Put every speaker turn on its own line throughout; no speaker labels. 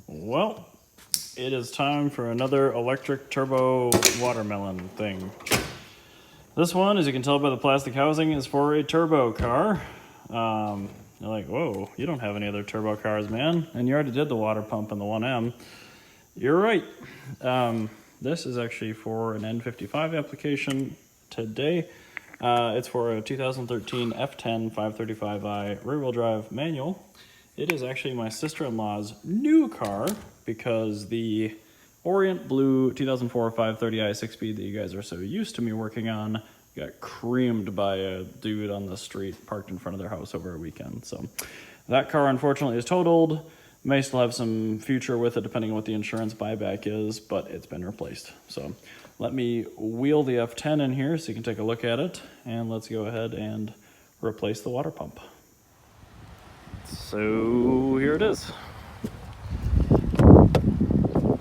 Well, it is time for another electric turbo watermelon thing. This one, as you can tell by the plastic housing, is for a turbo car. You're like, whoa, you don't have any other turbo cars, man. And you already did the water pump in the 1M. You're right. This is actually for an N55 application today. It's for a 2013 F10 535i rear-wheel drive manual. It is actually my sister-in-law's new car because the Orient Blue 2004 530i 6-speed that you guys are so used to me working on got creamed by a dude on the street parked in front of their house over a weekend. So that car unfortunately is totaled. May still have some future with it depending on what the insurance buyback is, but it's been replaced. So let me wheel the F10 in here so you can take a look at it, and let's go ahead and replace the water pump. So here it is.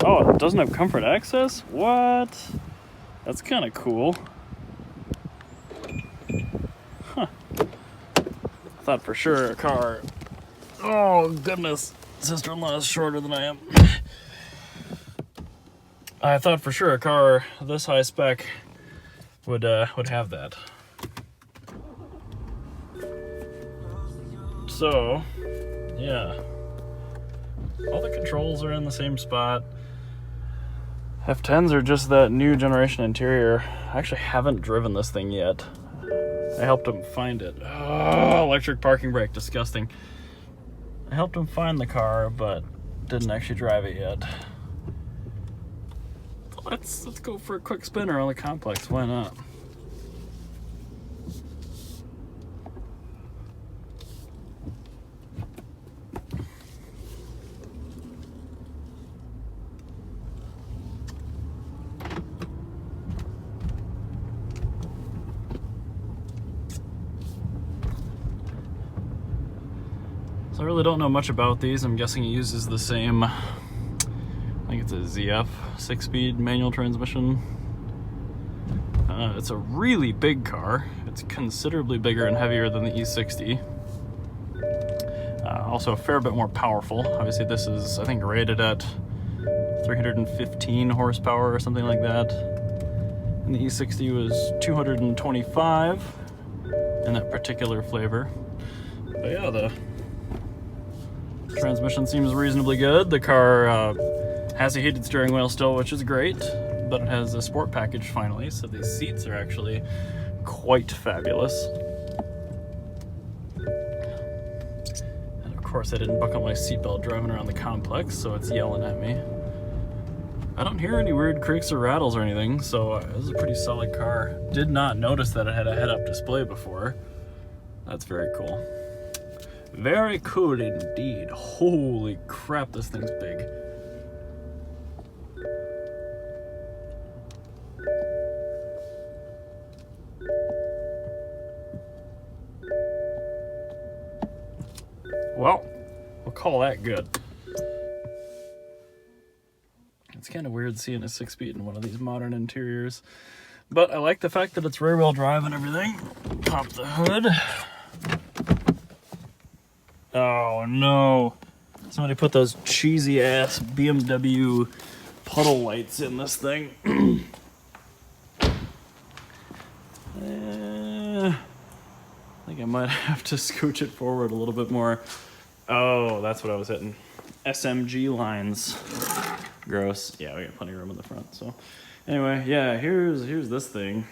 Oh, it doesn't have comfort access? What? That's kind of cool. Huh. I thought for sure a car... Oh, goodness. Sister-in-law is shorter than I am. I thought for sure a car this high spec would have that. So, yeah. All the controls are in the same spot. F10s are just that new generation interior. I actually haven't driven this thing yet. I helped him find it. Oh, electric parking brake, disgusting. I helped him find the car, but didn't actually drive it yet. Let's go for a quick spin around the complex. Why not? So I really don't know much about these. I'm guessing it uses the same, I think it's a ZF 6-speed manual transmission. It's a really big car. It's considerably bigger and heavier than the E60. Also a fair bit more powerful. Obviously this is, I think, rated at 315 horsepower or something like that. And the E60 was 225 in that particular flavor. But yeah, the transmission seems reasonably good. The car has a heated steering wheel still, which is great, but it has a sport package finally, so these seats are actually quite fabulous. And of course I didn't buckle my seatbelt driving around the complex, so it's yelling at me. I don't hear any weird creaks or rattles or anything, so this is a pretty solid car. Did not notice that it had a head-up display before. That's very cool. Very cool indeed. Holy crap, this thing's big. Well, we'll call that good. It's kind of weird seeing a 6-speed in one of these modern interiors, but I like the fact that it's rear-wheel drive and everything. Pop the hood. Oh no, somebody put those cheesy ass BMW puddle lights in this thing. I think I might have to scooch it forward a little bit more. Oh, that's what I was hitting. SMG lines. Gross. Yeah, we got plenty of room in the front. So anyway, yeah, here's this thing.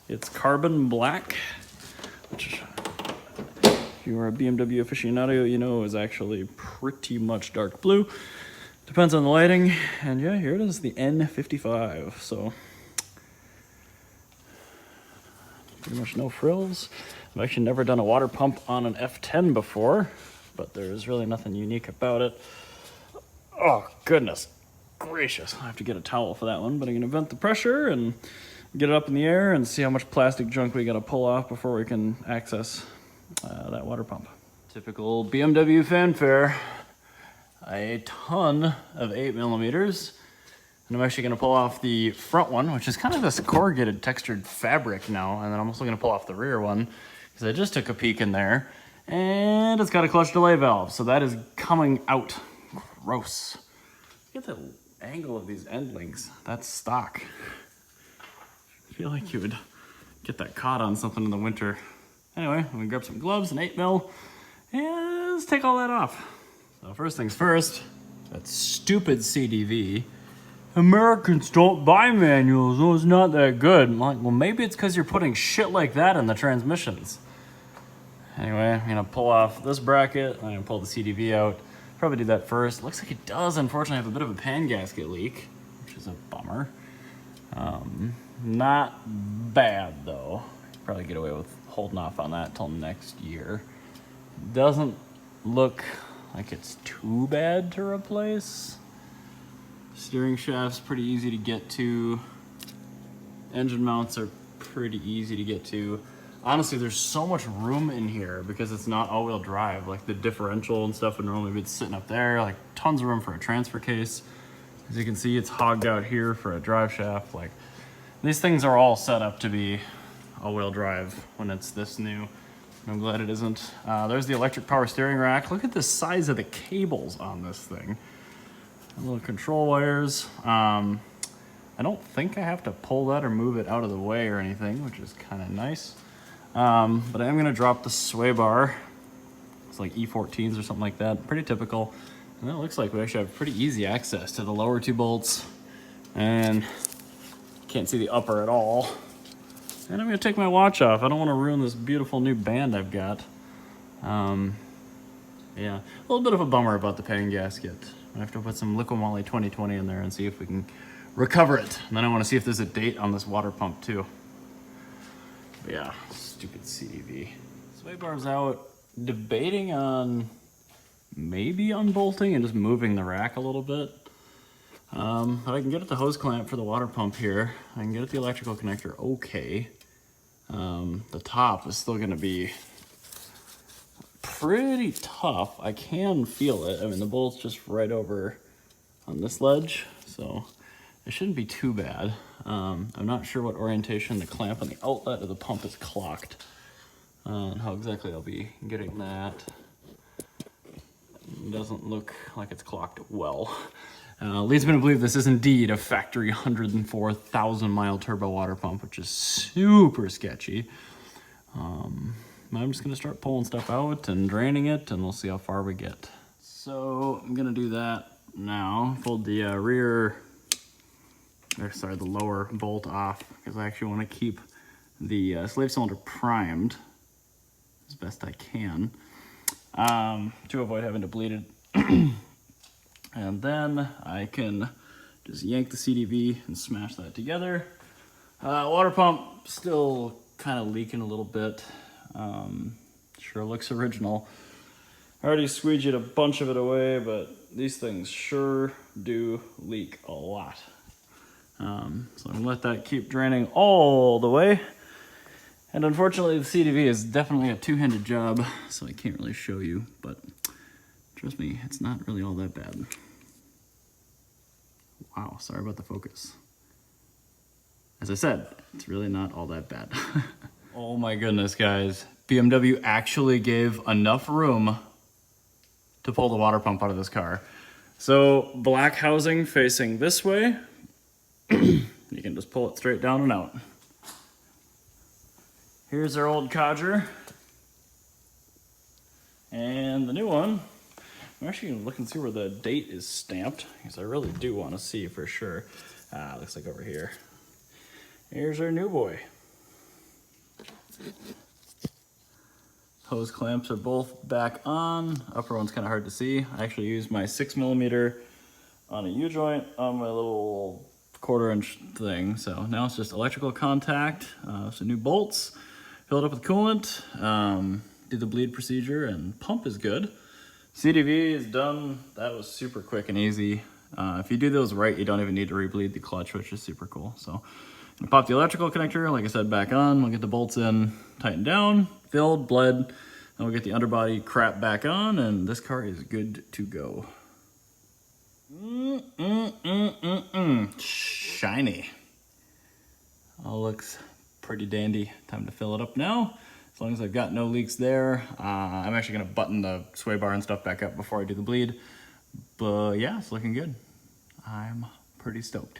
It's carbon black, which, if you are a BMW aficionado, you know is actually pretty much dark blue. Depends on the lighting. And yeah, here it is, the N55. So pretty much no frills. I've actually never done a water pump on an F10 before, but there's really nothing unique about it. Oh, goodness gracious. I have to get a towel for that one, but I'm gonna vent the pressure and get it up in the air and see how much plastic junk we gotta pull off before we can access that water pump. Typical BMW fanfare. A ton of 8mm. And I'm actually gonna pull off the front one, which is kind of this corrugated textured fabric now. And then I'm also gonna pull off the rear one because I just took a peek in there and it's got a clutch delay valve. So that is coming out gross. Look at the angle of these end links. That's stock. I feel like you would get that caught on something in the winter. Anyway, I'm gonna grab some gloves, an 8mm, and let's take all that off. So first things first, that stupid CDV. Americans don't buy manuals, oh, it's not that good. I'm like, well, maybe it's because you're putting shit like that in the transmissions. Anyway, I'm gonna pull off this bracket, I'm gonna pull the CDV out. Probably do that first. Looks like it does, unfortunately, have a bit of a pan gasket leak, which is a bummer. Not bad, though. Probably get away with holding off on that till next year. Doesn't look like it's too bad to replace. Steering shaft's pretty easy to get to. Engine mounts are pretty easy to get to. Honestly, there's so much room in here because it's not all-wheel drive. Like the differential and stuff would normally be sitting up there. Like tons of room for a transfer case. As you can see, it's hogged out here for a drive shaft. Like these things are all set up to be all-wheel drive when it's this new. I'm glad it isn't. There's the electric power steering rack. Look at the size of the cables on this thing. Little control wires. I don't think I have to pull that or move it out of the way or anything, which is kind of nice. But I am going to drop the sway bar. It's like E14s or something like that. Pretty typical. And it looks like we actually have pretty easy access to the lower 2 bolts. And can't see the upper at all. And I'm going to take my watch off. I don't want to ruin this beautiful new band I've got. Yeah, a little bit of a bummer about the pan gasket. I have to put some Liqui-Moly 2020 in there and see if we can recover it. And then I want to see if there's a date on this water pump too. But yeah, stupid CDV. Sway bar's out. Debating on maybe unbolting and just moving the rack a little bit. But I can get at the hose clamp for the water pump here. I can get at the electrical connector okay. The top is still gonna be pretty tough. I can feel it. I mean, the bolt's just right over on this ledge, so it shouldn't be too bad. I'm not sure what orientation the clamp on the outlet of the pump is clocked, and how exactly I'll be getting that. It doesn't look like it's clocked well. Leads me to believe this is indeed a factory 104,000 mile turbo water pump, which is super sketchy. I'm just gonna start pulling stuff out and draining it, and we'll see how far we get. So I'm gonna do that now. Fold the the lower bolt off because I actually want to keep the slave cylinder primed as best I can to avoid having to bleed it. And then I can just yank the CDV and smash that together. Water pump still kind of leaking a little bit. Sure looks original. I already squeegeed a bunch of it away, but these things sure do leak a lot. So I'm gonna let that keep draining all the way. And unfortunately the CDV is definitely a two-handed job, so I can't really show you, but trust me, it's not really all that bad. Wow, sorry about the focus. As I said, it's really not all that bad. Oh my goodness, guys. BMW actually gave enough room to pull the water pump out of this car. So black housing facing this way. You can just pull it straight down and out. Here's our old codger. And the new one, I'm actually gonna look and see where the date is stamped, because I really do want to see for sure. Looks like over here. Here's our new boy. Hose clamps are both back on. Upper one's kind of hard to see. I actually used my 6mm on a U-joint on my little 1/4 inch thing. So now it's just electrical contact, some new bolts, fill it up with coolant, do the bleed procedure, and pump is good. CDV is done. That was super quick and easy. If you do those right, you don't even need to rebleed the clutch, which is super cool. So I'm gonna pop the electrical connector, like I said, back on. We'll get the bolts in, tightened down, filled, bled, and we'll get the underbody crap back on, and this car is good to go. Shiny. All looks pretty dandy. Time to fill it up now. As long as I've got no leaks there. I'm actually gonna button the sway bar and stuff back up before I do the bleed. But yeah, it's looking good. I'm pretty stoked.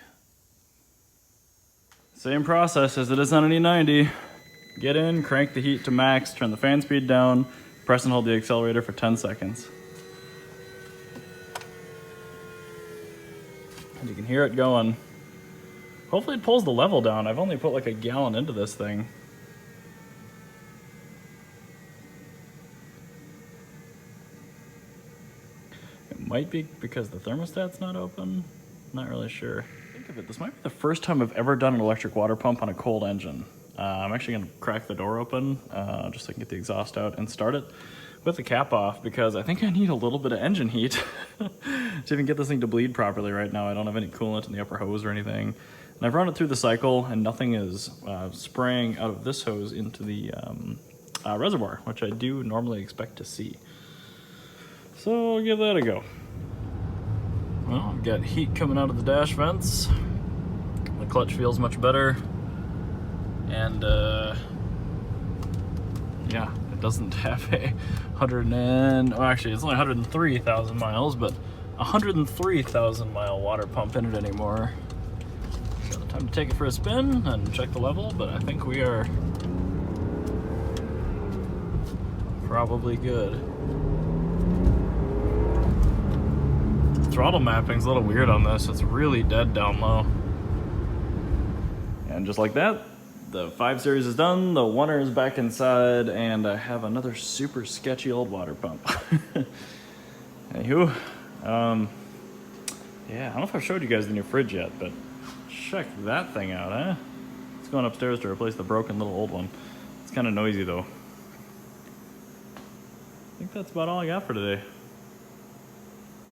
Same process as it is on an E90. Get in, crank the heat to max, turn the fan speed down, press and hold the accelerator for 10 seconds. And you can hear it going. Hopefully it pulls the level down. I've only put like a gallon into this thing. It might be because the thermostat's not open. Not really sure. Think of it, this might be the first time I've ever done an electric water pump on a cold engine. I'm actually gonna crack the door open just so I can get the exhaust out and start it with the cap off because I think I need a little bit of engine heat to even get this thing to bleed properly right now. I don't have any coolant in the upper hose or anything. And I've run it through the cycle and nothing is spraying out of this hose into the reservoir, which I do normally expect to see. So I'll give that a go. Well, I've got heat coming out of the dash vents. The clutch feels much better. And yeah, it doesn't have a 100 and, well, actually it's only 103,000 miles, but 103,000 mile water pump in it anymore. So time to take it for a spin and check the level, but I think we are probably good. Throttle mapping's a little weird on this. It's really dead down low. And just like that, the 5 Series is done, the 1er is back inside, and I have another super sketchy old water pump. Anywho, yeah, I don't know if I've showed you guys the new fridge yet, but check that thing out, huh? It's going upstairs to replace the broken little old one. It's kind of noisy though. I think that's about all I got for today.